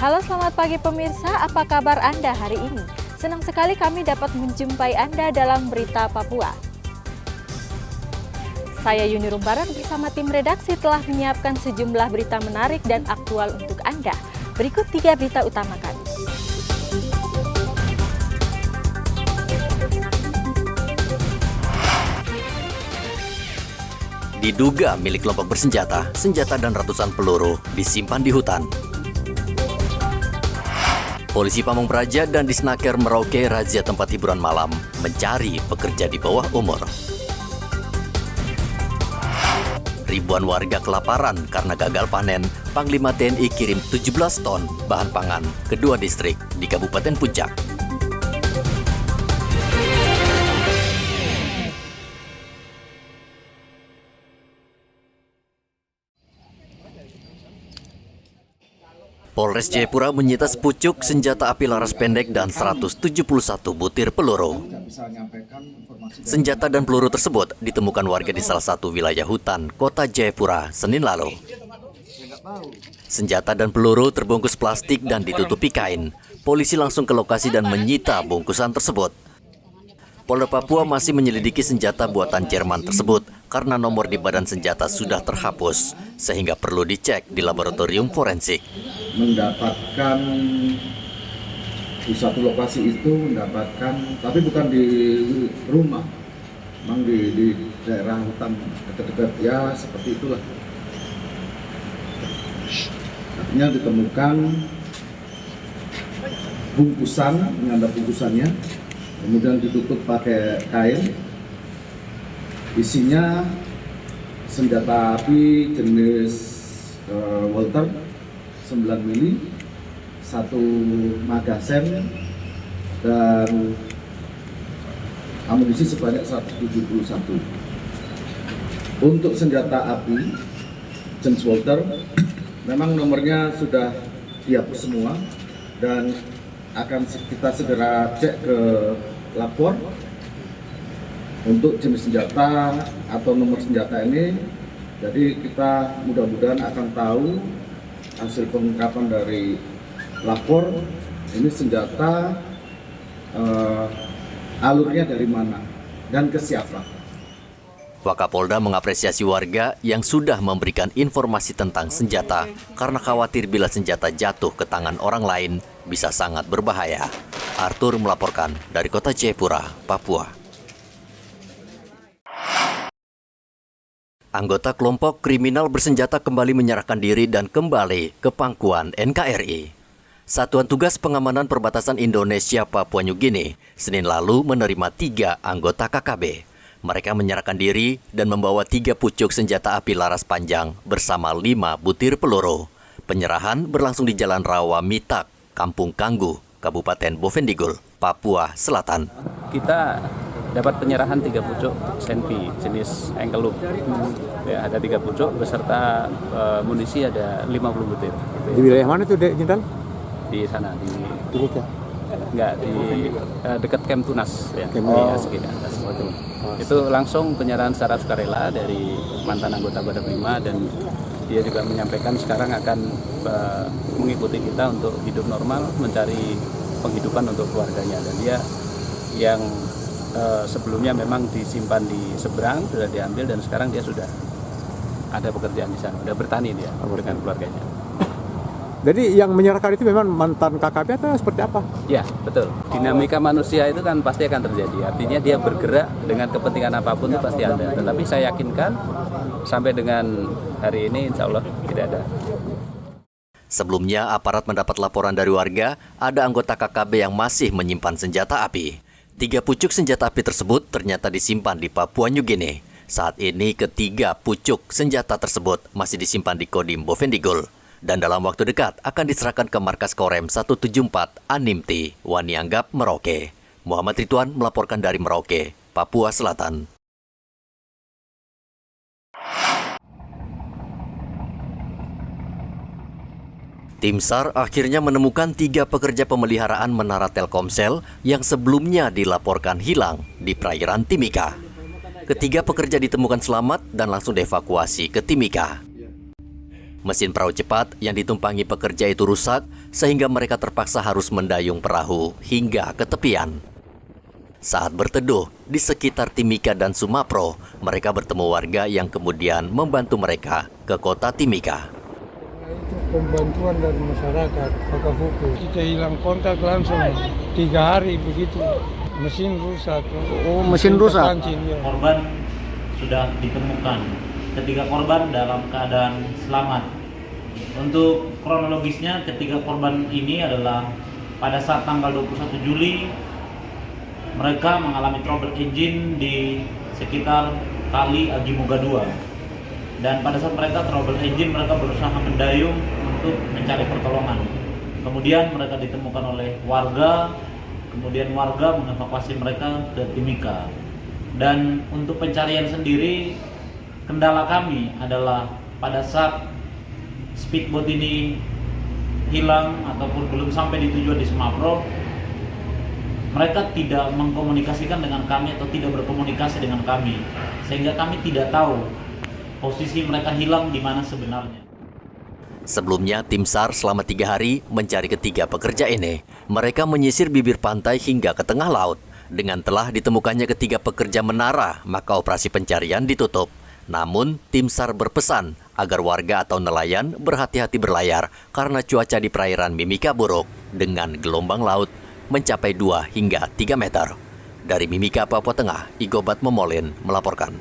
Halo, selamat pagi pemirsa, apa kabar Anda hari ini? Senang sekali kami dapat menjumpai Anda dalam Berita Papua. Saya Yuni Rumbaran bersama tim redaksi telah menyiapkan sejumlah berita menarik dan aktual untuk Anda. Berikut 3 berita utama kami. Diduga milik kelompok bersenjata, senjata dan ratusan peluru disimpan di hutan. Polisi Pamong Praja dan Disnaker Merauke razia tempat hiburan malam mencari pekerja di bawah umur. Ribuan warga kelaparan karena gagal panen, Panglima TNI kirim 17 ton bahan pangan ke 2 distrik di Kabupaten Puncak. Polres Jayapura menyita sepucuk senjata api laras pendek dan 171 butir peluru. Senjata dan peluru tersebut ditemukan warga di salah satu wilayah hutan kota Jayapura Senin lalu. Senjata dan peluru terbungkus plastik dan ditutupi kain. Polisi langsung ke lokasi dan menyita bungkusan tersebut. Polda Papua masih menyelidiki senjata buatan Jerman tersebut karena nomor di badan senjata sudah terhapus, sehingga perlu dicek di laboratorium forensik. Mendapatkan di satu lokasi itu tapi bukan di rumah, memang di daerah hutan dekat-dekat, ya seperti itulah. Artinya ditemukan bungkusan, ada bungkusannya, kemudian ditutup pakai kain. Isinya senjata api jenis Walter 9 mili, 1 magazen, dan amunisi sebanyak 171. Untuk senjata api jenis Walter, memang nomornya sudah dihapus semua dan akan kita segera cek ke lapor untuk jenis senjata atau nomor senjata ini. Jadi kita mudah-mudahan akan tahu hasil pengungkapan dari lapor ini senjata alurnya dari mana dan ke siapa. Wakapolda mengapresiasi warga yang sudah memberikan informasi tentang senjata karena khawatir bila senjata jatuh ke tangan orang lain bisa sangat berbahaya. Arthur melaporkan dari kota Jayapura, Papua. Anggota kelompok kriminal bersenjata kembali menyerahkan diri dan kembali ke pangkuan NKRI. Satuan Tugas Pengamanan Perbatasan Indonesia Papua New Guinea Senin lalu menerima 3 anggota KKB. Mereka menyerahkan diri dan membawa 3 pucuk senjata api laras panjang bersama 5 butir peluru. Penyerahan berlangsung di Jalan Rawa Mitak, Kampung Kanggu, Kabupaten Bovendigul, Papua Selatan. Kita dapat penyerahan 3 pucuk senpi jenis Enkelup. Ya, ada 3 pucuk beserta munisi ada 50 butir. Di wilayah mana tuh, Dek Jintan? Di sana, di dekat Camp Tunas ya. Segini atas. Itu langsung penyerahan secara sukarela dari mantan anggota Badak 5, dan dia juga menyampaikan sekarang akan mengikuti kita untuk hidup normal, mencari penghidupan untuk keluarganya. Dan dia yang sebelumnya memang disimpan di seberang sudah diambil, dan sekarang dia sudah ada pekerjaan di sana, sudah bertani dia dengan keluarganya. Jadi yang menyerahkan itu memang mantan KKB atau seperti apa? Ya, betul. Dinamika manusia itu kan pasti akan terjadi. Artinya dia bergerak dengan kepentingan apapun itu pasti ada. Tetapi saya yakinkan sampai dengan hari ini insya Allah tidak ada. Sebelumnya, aparat mendapat laporan dari warga ada anggota KKB yang masih menyimpan senjata api. 3 pucuk senjata api tersebut ternyata disimpan di Papua New Guinea. Saat ini ketiga pucuk senjata tersebut masih disimpan di Kodim Bovendigul dan dalam waktu dekat akan diserahkan ke markas Korem 174 Animti, Wanianggap, Merauke. Muhammad Ridwan melaporkan dari Merauke, Papua Selatan. Tim SAR akhirnya menemukan 3 pekerja pemeliharaan menara Telkomsel yang sebelumnya dilaporkan hilang di perairan Timika. Ketiga pekerja ditemukan selamat dan langsung dievakuasi ke Timika. Mesin perahu cepat yang ditumpangi pekerja itu rusak sehingga mereka terpaksa harus mendayung perahu hingga ke tepian. Saat berteduh di sekitar Timika dan Sumapro, mereka bertemu warga yang kemudian membantu mereka ke kota Timika. Itu pembantuan dari masyarakat, Pakapuku. Kita hilang kontak langsung 3 hari begitu. Mesin rusak. Oh, mesin rusak. Pancing, ya. Korban sudah ditemukan. Ketiga korban dalam keadaan selamat. Untuk kronologisnya, ketiga korban ini adalah pada saat tanggal 21 Juli mereka mengalami trouble engine di sekitar Kali Agimuga 2. Dan pada saat mereka trouble engine, mereka berusaha mendayung untuk mencari pertolongan. Kemudian mereka ditemukan oleh warga, kemudian warga mengevakuasi mereka ke Timika. Dan untuk pencarian sendiri, kendala kami adalah pada saat speedboat ini hilang ataupun belum sampai di tujuan di Sumapro, mereka tidak mengkomunikasikan dengan kami atau tidak berkomunikasi dengan kami, sehingga kami tidak tahu posisi mereka hilang di mana sebenarnya. Sebelumnya, tim SAR selama 3 hari mencari ketiga pekerja ini. Mereka menyisir bibir pantai hingga ke tengah laut. Dengan telah ditemukannya ketiga pekerja menara, maka operasi pencarian ditutup. Namun, tim SAR berpesan agar warga atau nelayan berhati-hati berlayar karena cuaca di perairan Mimika buruk dengan gelombang laut mencapai 2 hingga 3 meter. Dari Mimika, Papua Tengah, Igobat Momolin melaporkan.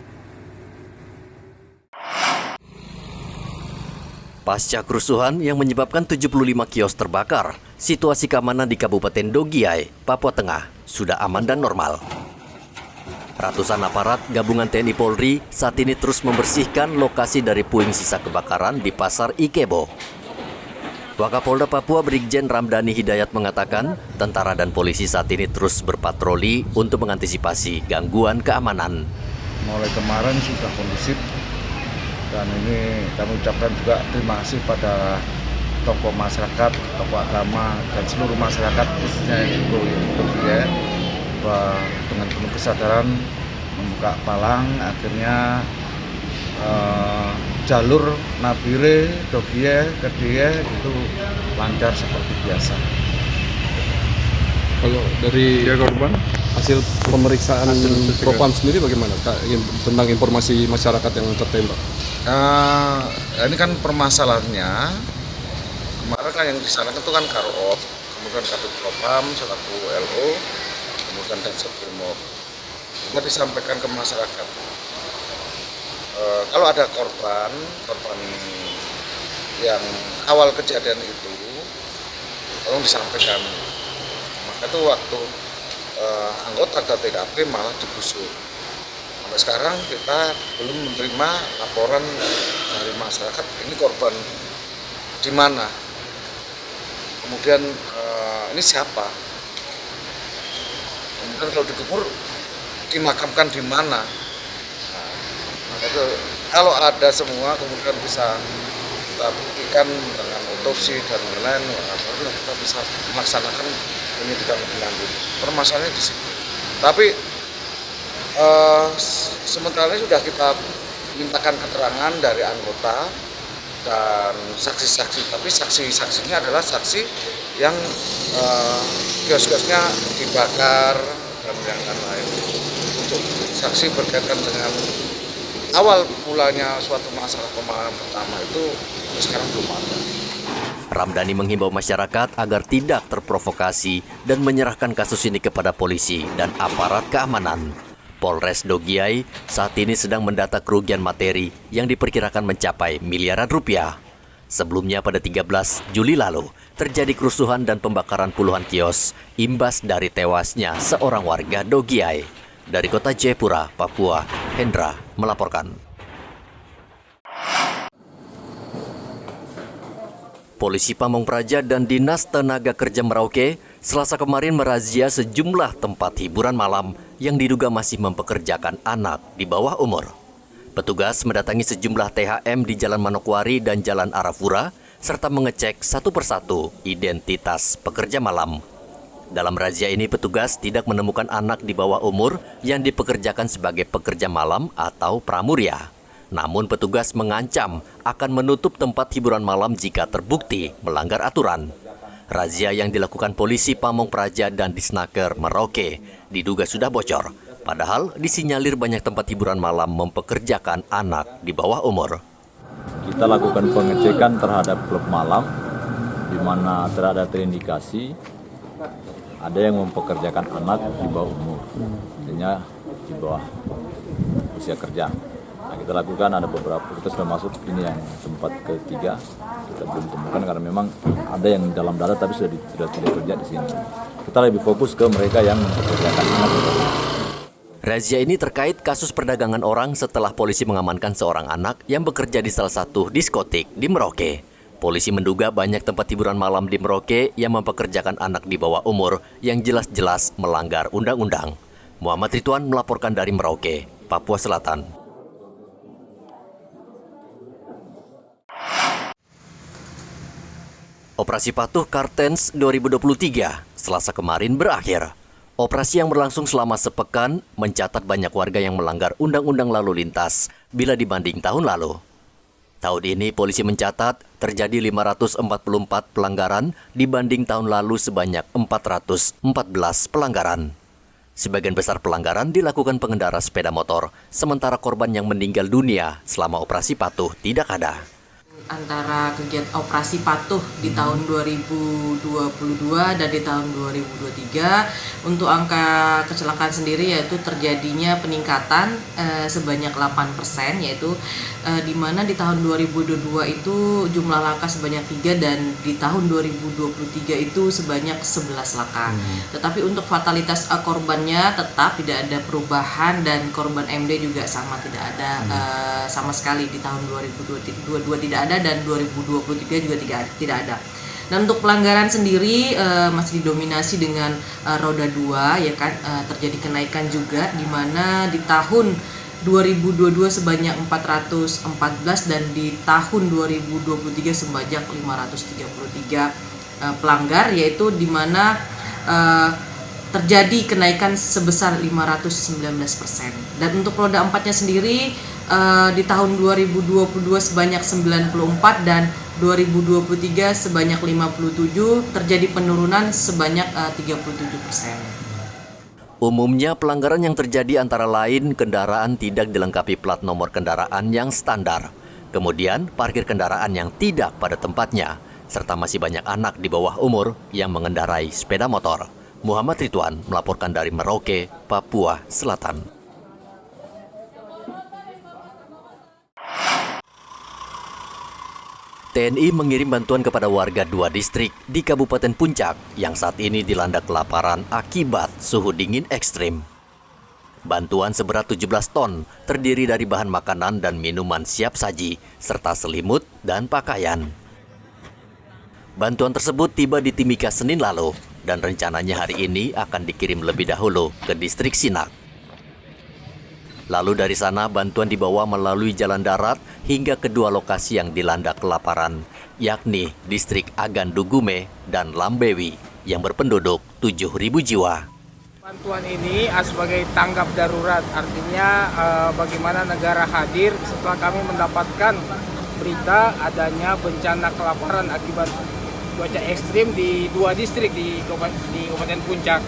Pasca kerusuhan yang menyebabkan 75 kios terbakar, situasi keamanan di Kabupaten Dogiai, Papua Tengah sudah aman dan normal. Ratusan aparat gabungan TNI Polri saat ini terus membersihkan lokasi dari puing sisa kebakaran di Pasar Ikebo. Wakapolda Papua Brigjen Ramdhani Hidayat mengatakan, tentara dan polisi saat ini terus berpatroli untuk mengantisipasi gangguan keamanan. Mulai kemarin sudah kondusif, dan ini kami ucapkan juga terima kasih pada tokoh masyarakat, tokoh agama, dan seluruh masyarakat khususnya yang ya, dengan penuh kesadaran membuka palang, akhirnya jalur Nabire, Dogie, Kedie itu lancar seperti biasa. Kalau dari korban, hasil pemeriksaan Propam sendiri bagaimana tentang informasi masyarakat yang tertembak? Ini kan permasalahannya, kemarin kan yang disalahkan itu kan Karop, kemudian Kabid Propam selaku LO, kemudian dan Sebrimob. Juga disampaikan ke masyarakat. Kalau ada korban yang awal kejadian itu, tolong disampaikan. Maka itu waktu anggota ke TKP malah digusur. Sampai sekarang kita belum menerima laporan dari masyarakat ini korban di mana, kemudian ini siapa, kemudian kalau dikubur dimakamkan di mana. Itu kalau ada semua kemudian bisa kita buktikan dengan otopsi dan lain-lain, kita bisa melaksanakan penyidikan lebih lanjut. Permasalahannya di situ. Tapi sementara ini sudah kita mintakan keterangan dari anggota dan saksi-saksi. Tapi saksi-saksinya adalah saksi yang kios-kiosnya dibakar dan yang lain. Untuk saksi berkaitan dengan awal mulanya suatu masalah pemakaman pertama itu sekarang belum ada. Ramdhani menghimbau masyarakat agar tidak terprovokasi dan menyerahkan kasus ini kepada polisi dan aparat keamanan. Polres Dogiai saat ini sedang mendata kerugian materi yang diperkirakan mencapai miliaran rupiah. Sebelumnya pada 13 Juli lalu, terjadi kerusuhan dan pembakaran puluhan kios imbas dari tewasnya seorang warga Dogiai. Dari kota Jayapura, Papua, Hendra melaporkan. Polisi Pamong Praja dan Dinas Tenaga Kerja Merauke Selasa kemarin merazia sejumlah tempat hiburan malam yang diduga masih mempekerjakan anak di bawah umur. Petugas mendatangi sejumlah THM di Jalan Manokwari dan Jalan Arafura serta mengecek satu persatu identitas pekerja malam. Dalam razia ini petugas tidak menemukan anak di bawah umur yang dipekerjakan sebagai pekerja malam atau pramuria. Namun petugas mengancam akan menutup tempat hiburan malam jika terbukti melanggar aturan. Razia yang dilakukan polisi Pamong Praja dan Disnaker Merauke diduga sudah bocor. Padahal disinyalir banyak tempat hiburan malam mempekerjakan anak di bawah umur. Kita lakukan pengecekan terhadap klub malam, di mana terindikasi ada yang mempekerjakan anak di bawah umur, artinya di bawah usia kerja. Nah, kita lakukan ada beberapa, kita sudah masuk ini yang tempat ketiga, kita belum temukan karena memang ada yang dalam data tapi sudah tidak kerja di sini. Kita lebih fokus ke mereka yang mempekerjakan anak. Razia ini terkait kasus perdagangan orang setelah polisi mengamankan seorang anak yang bekerja di salah satu diskotik di Merauke. Polisi menduga banyak tempat hiburan malam di Merauke yang mempekerjakan anak di bawah umur yang jelas-jelas melanggar undang-undang. Muhammad Ridwan melaporkan dari Merauke, Papua Selatan. Operasi Patuh Kartens 2023 Selasa kemarin berakhir. Operasi yang berlangsung selama sepekan mencatat banyak warga yang melanggar undang-undang lalu lintas bila dibanding tahun lalu. Tahun ini polisi mencatat terjadi 544 pelanggaran dibanding tahun lalu sebanyak 414 pelanggaran. Sebagian besar pelanggaran dilakukan pengendara sepeda motor, sementara korban yang meninggal dunia selama operasi patuh tidak ada. Antara kegiatan operasi patuh di tahun 2022 dan di tahun 2023 untuk angka kecelakaan sendiri yaitu terjadinya peningkatan sebanyak 8%, yaitu di mana di tahun 2022 itu jumlah laka sebanyak 3 dan di tahun 2023 itu sebanyak 11 laka. Tetapi untuk fatalitas korbannya tetap tidak ada perubahan dan korban MD juga sama tidak ada sama sekali di tahun 2022 tidak ada dan 2023 juga tidak ada. Dan untuk pelanggaran sendiri masih didominasi dengan roda 2 ya kan, terjadi kenaikan juga di mana di tahun 2022 sebanyak 414 dan di tahun 2023 sebanyak 533 pelanggar, yaitu di mana terjadi kenaikan sebesar 519%. Dan untuk roda 4-nya sendiri di tahun 2022 sebanyak 94 dan 2023 sebanyak 57, terjadi penurunan sebanyak 37%. Umumnya pelanggaran yang terjadi antara lain kendaraan tidak dilengkapi plat nomor kendaraan yang standar, kemudian parkir kendaraan yang tidak pada tempatnya, serta masih banyak anak di bawah umur yang mengendarai sepeda motor. Muhammad Ridwan melaporkan dari Merauke, Papua Selatan. TNI mengirim bantuan kepada warga 2 distrik di Kabupaten Puncak yang saat ini dilanda kelaparan akibat suhu dingin ekstrim. Bantuan seberat 17 ton terdiri dari bahan makanan dan minuman siap saji, serta selimut dan pakaian. Bantuan tersebut tiba di Timika Senin lalu dan rencananya hari ini akan dikirim lebih dahulu ke distrik Sinak. Lalu dari sana bantuan dibawa melalui jalan darat hingga kedua lokasi yang dilanda kelaparan, yakni distrik Agan Dugume dan Lambewi yang berpenduduk 7.000 jiwa. Bantuan ini sebagai tanggap darurat, artinya bagaimana negara hadir setelah kami mendapatkan berita adanya bencana kelaparan akibat cuaca ekstrim di 2 distrik di Kabupaten Puncak.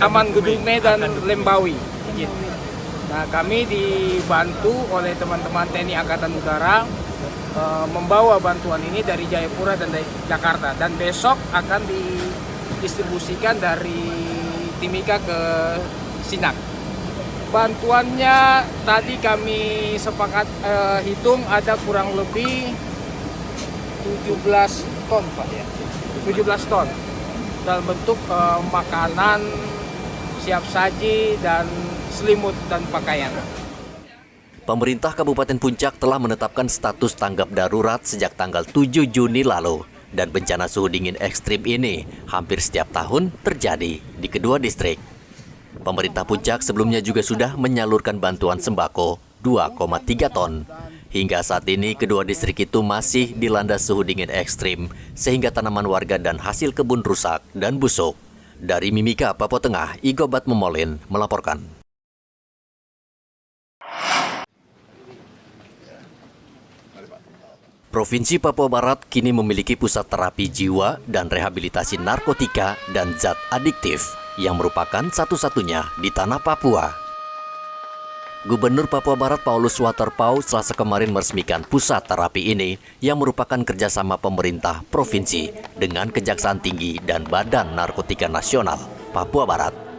Aman Gudume dan Lembawi. Nah, kami dibantu oleh teman-teman TNI Angkatan Udara membawa bantuan ini dari Jayapura dan dari Jakarta, dan besok akan didistribusikan dari Timika ke Sinak. Bantuannya tadi kami sepakat hitung ada kurang lebih 17 ton, Pak ya. 17 ton. Dalam bentuk makanan, siap saji, dan selimut dan pakaian. Pemerintah Kabupaten Puncak telah menetapkan status tanggap darurat sejak tanggal 7 Juni lalu. Dan bencana suhu dingin ekstrim ini hampir setiap tahun terjadi di kedua distrik. Pemerintah Puncak sebelumnya juga sudah menyalurkan bantuan sembako 2,3 ton. Hingga saat ini, kedua distrik itu masih dilanda suhu dingin ekstrim, sehingga tanaman warga dan hasil kebun rusak dan busuk. Dari Mimika, Papua Tengah, Igobat Memolin melaporkan. Provinsi Papua Barat kini memiliki pusat terapi jiwa dan rehabilitasi narkotika dan zat adiktif yang merupakan satu-satunya di tanah Papua. Gubernur Papua Barat Paulus Waterpauw Selasa kemarin meresmikan pusat terapi ini yang merupakan kerjasama pemerintah provinsi dengan Kejaksaan Tinggi dan Badan Narkotika Nasional Papua Barat.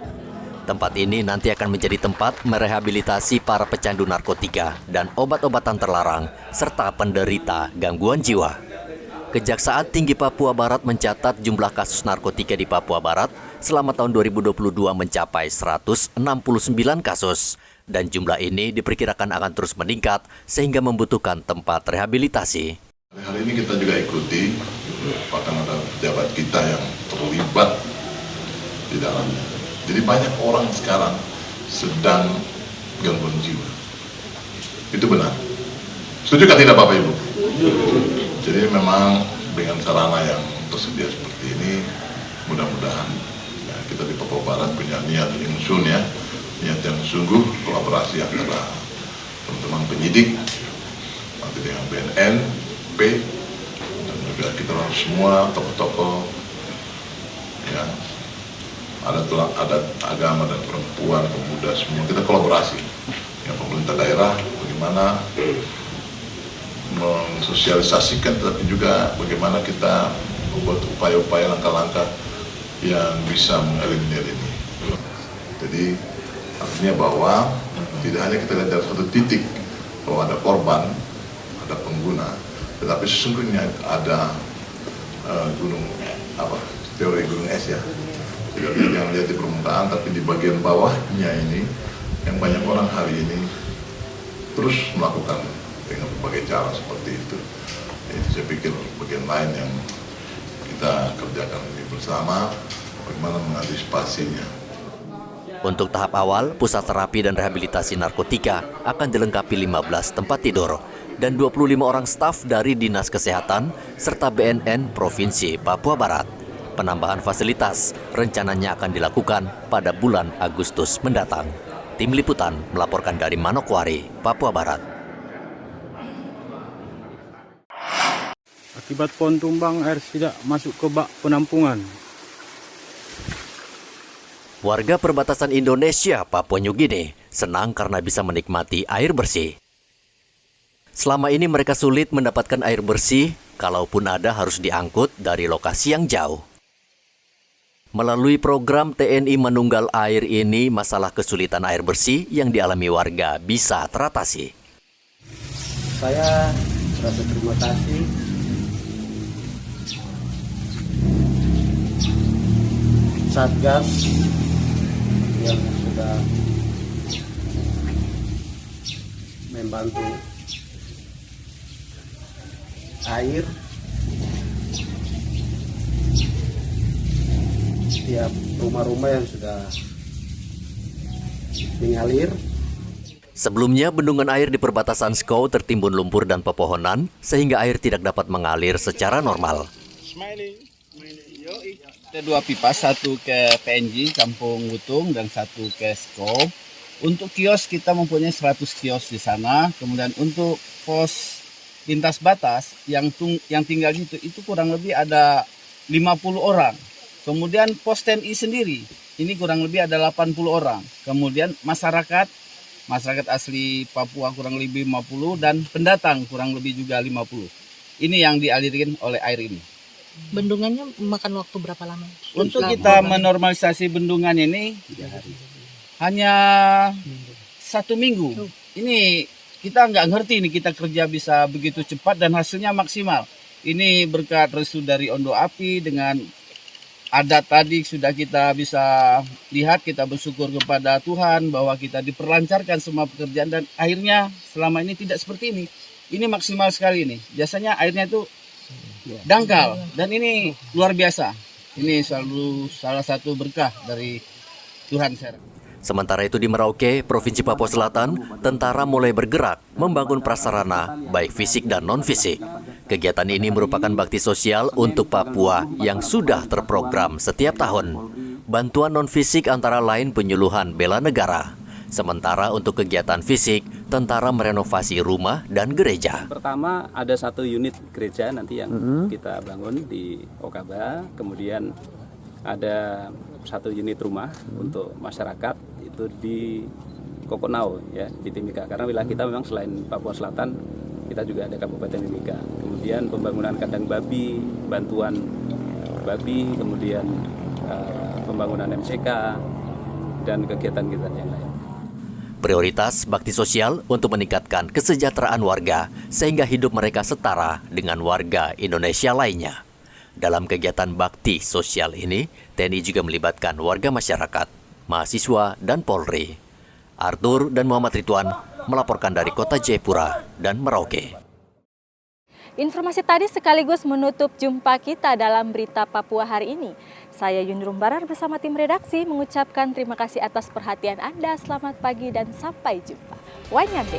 Tempat ini nanti akan menjadi tempat merehabilitasi para pecandu narkotika dan obat-obatan terlarang serta penderita gangguan jiwa. Kejaksaan Tinggi Papua Barat mencatat jumlah kasus narkotika di Papua Barat selama tahun 2022 mencapai 169 kasus dan jumlah ini diperkirakan akan terus meningkat sehingga membutuhkan tempat rehabilitasi. Hal ini kita juga ikuti, bahkan ada pejabat kita yang terlibat di dalamnya. Jadi banyak orang sekarang sedang gangguan jiwa. Itu benar. Setuju kan tidak Bapak Ibu? Jadi memang dengan sarana yang tersedia seperti ini, mudah-mudahan ya, kita di Papua Barat punya niat yang niat yang sungguh, kolaborasi antara teman-teman penyidik, nanti dengan BNN, P, dan juga kita semua tokoh-tokoh ya, adat agama dan perempuan, pemuda, semua kita kolaborasi dengan pemerintah daerah, bagaimana mensosialisasikan, tapi juga bagaimana kita membuat upaya-upaya langkah-langkah yang bisa mengeliminir ini. Jadi artinya bahwa tidak hanya kita lihat dari satu titik bahwa ada korban, ada pengguna, tetapi sesungguhnya ada teori gunung es ya. Tidak yang lihat di permukaan, tapi di bagian bawahnya ini yang banyak orang hari ini terus melakukan dengan berbagai cara seperti itu. Jadi saya pikir bagian lain yang kita kerjakan ini bersama, bagaimana mengantisipasinya. Untuk tahap awal, pusat terapi dan rehabilitasi narkotika akan dilengkapi 15 tempat tidur dan 25 orang staf dari Dinas Kesehatan serta BNN Provinsi Papua Barat. Penambahan fasilitas rencananya akan dilakukan pada bulan Agustus mendatang. Tim Liputan melaporkan dari Manokwari, Papua Barat. Akibat pohon tumbang, air tidak masuk ke bak penampungan. Warga perbatasan Indonesia, Papua New Guinea, senang karena bisa menikmati air bersih. Selama ini mereka sulit mendapatkan air bersih, kalaupun ada harus diangkut dari lokasi yang jauh. Melalui program TNI Manunggal Air ini, masalah kesulitan air bersih yang dialami warga bisa teratasi. Saya merasa terima kasih Satgas yang sudah membantu air setiap rumah-rumah yang sudah mengalir. Sebelumnya, bendungan air di perbatasan Skau tertimbun lumpur dan pepohonan sehingga air tidak dapat mengalir secara normal. Ada 2 pipa, satu ke PNG Kampung Gutung dan satu ke Skau. Untuk kios kita mempunyai 100 kios di sana. Kemudian untuk pos lintas batas yang tinggal itu kurang lebih ada 50 orang. Kemudian pos TNI sendiri, ini kurang lebih ada 80 orang. Kemudian masyarakat asli Papua kurang lebih 50 dan pendatang kurang lebih juga 50. Ini yang dialirkan oleh air ini. Bendungannya memakan waktu berapa lama? Untuk kita menormalisasi bendungan ini hanya 1 minggu. Ini kita nggak ngerti ini kita kerja bisa begitu cepat dan hasilnya maksimal. Ini berkat restu dari Ondo Api dengan adat tadi sudah kita bisa lihat, kita bersyukur kepada Tuhan bahwa kita diperlancarkan semua pekerjaan dan airnya selama ini tidak seperti ini. Ini maksimal sekali ini. Biasanya airnya itu dangkal dan ini luar biasa. Ini selalu salah satu berkah dari Tuhan saya. Sementara itu di Merauke, Provinsi Papua Selatan, tentara mulai bergerak membangun prasarana baik fisik dan non-fisik. Kegiatan ini merupakan bakti sosial untuk Papua yang sudah terprogram setiap tahun. Bantuan non-fisik antara lain penyuluhan bela negara. Sementara untuk kegiatan fisik, tentara merenovasi rumah dan gereja. Pertama ada 1 unit gereja nanti yang kita bangun di Okaba, kemudian ada 1 unit rumah untuk masyarakat itu di Kokonau ya, di Timika, karena wilayah kita memang selain Papua Selatan kita juga ada Kabupaten Timika. Kemudian pembangunan kandang babi, bantuan babi, kemudian pembangunan MCK dan kegiatan-kegiatan yang lain. Prioritas bakti sosial untuk meningkatkan kesejahteraan warga sehingga hidup mereka setara dengan warga Indonesia lainnya. Dalam kegiatan bakti sosial ini, TNI juga melibatkan warga masyarakat, mahasiswa, dan Polri. Arthur dan Muhammad Ridwan melaporkan dari Kota Jayapura dan Merauke. Informasi tadi sekaligus menutup jumpa kita dalam Berita Papua hari ini. Saya Yunrum Barar bersama tim redaksi mengucapkan terima kasih atas perhatian Anda. Selamat pagi dan sampai jumpa. Wanyande.